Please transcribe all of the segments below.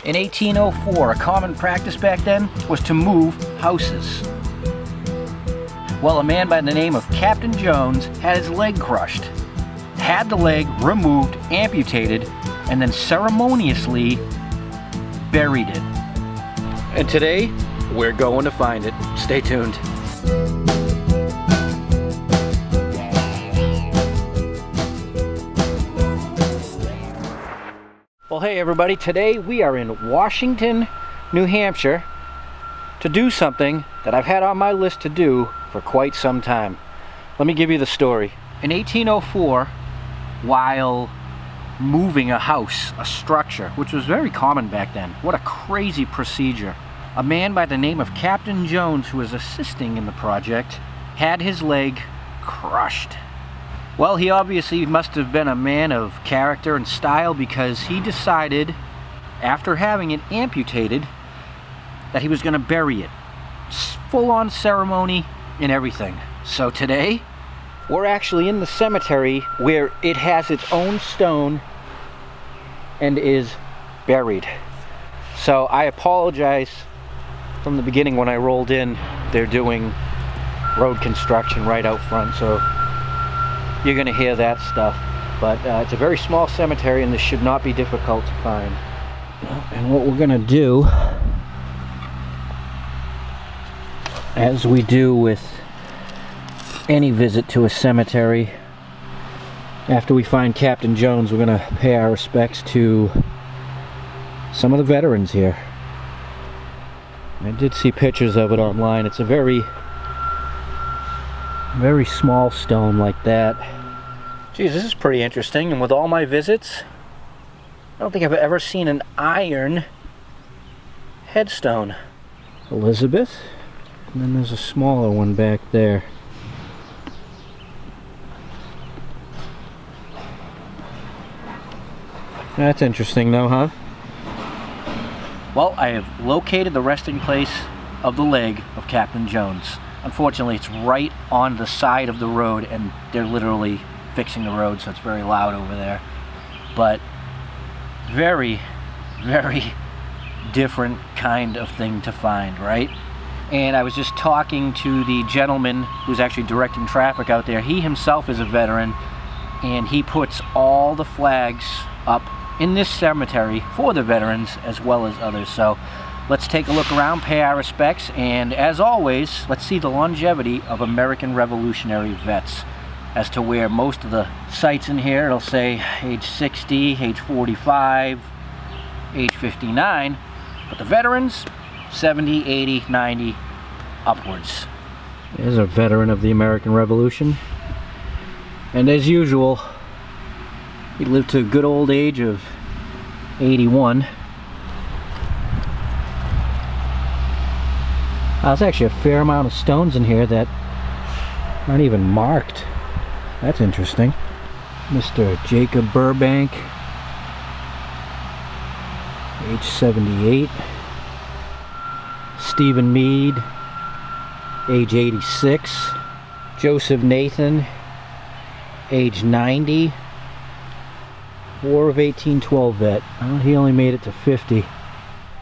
In 1804, a common practice back then was to move houses. Well, a man by the name of Capt Jones had his leg crushed, had the leg removed, amputated, and then ceremoniously buried it. And today, we're going to find it. Stay tuned. Well, hey everybody, today we are in Washington, New Hampshire to do something that I've had on my list to do for quite some time. Let me give you the story. In 1804, while moving a house, a structure, which was very common back then, what a crazy procedure, a man by the name of Capt Jones, who was assisting in the project, had his leg crushed. Well, he obviously must have been a man of character and style, because he decided, after having it amputated, that he was going to bury it. Full-on ceremony and everything. So today, we're actually in the cemetery where it has its own stone and is buried. So I apologize from the beginning when I rolled in. They're doing road construction right out front, so you're going to hear that stuff. But it's a very small cemetery, and this should not be difficult to find. And what we're going to do, as we do with any visit to a cemetery, after we find Capt Jones, we're going to pay our respects to some of the veterans here. I did see pictures of it online. It's a very small stone like that. Geez, this is pretty interesting, and with all my visits, I don't think I've ever seen an iron headstone. Elizabeth, and then there's a smaller one back there. That's interesting though, huh? Well, I have located the resting place of the leg of Capt Jones. Unfortunately, it's right on the side of the road, and they're literally fixing the road, so it's very loud over there. But very, very different kind of thing to find, right? And I was just talking to the gentleman who's actually directing traffic out there. He himself is a veteran, and he puts all the flags up in this cemetery for the veterans as well as others. So let's take a look around, pay our respects, and as always, let's see the longevity of American Revolutionary vets. As to where most of the sites in here, it'll say age 60, age 45, age 59, but the veterans, 70, 80, 90, upwards. There's a veteran of the American Revolution, and as usual, he lived to a good old age of 81. There's actually a fair amount of stones in here that aren't even marked. That's interesting. Mr. Jacob Burbank, age 78. Stephen Meade, age 86. Joseph Nathan, age 90. War of 1812 vet. Well, he only made it to 50.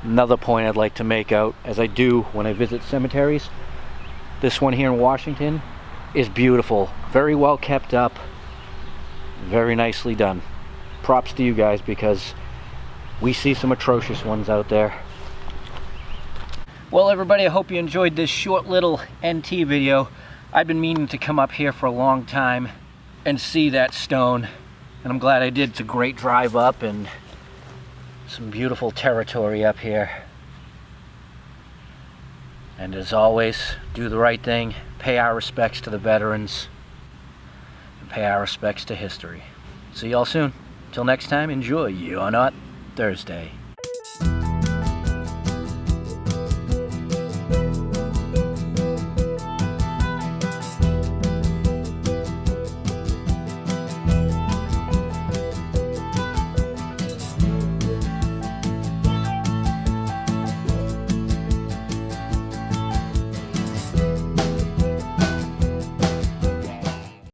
Another point I'd like to make out, as I do when I visit cemeteries, this one here in Washington is beautiful. Very well kept up. Very nicely done. Props to you guys, because we see some atrocious ones out there. Well, everybody, I hope you enjoyed this short little NT video. I've been meaning to come up here for a long time and see that stone, and I'm glad I did. It's a great drive up and some beautiful territory up here. And as always, do the right thing, pay our respects to the veterans, and pay our respects to history. See y'all soon. Till next time, enjoy You're Not Thursday.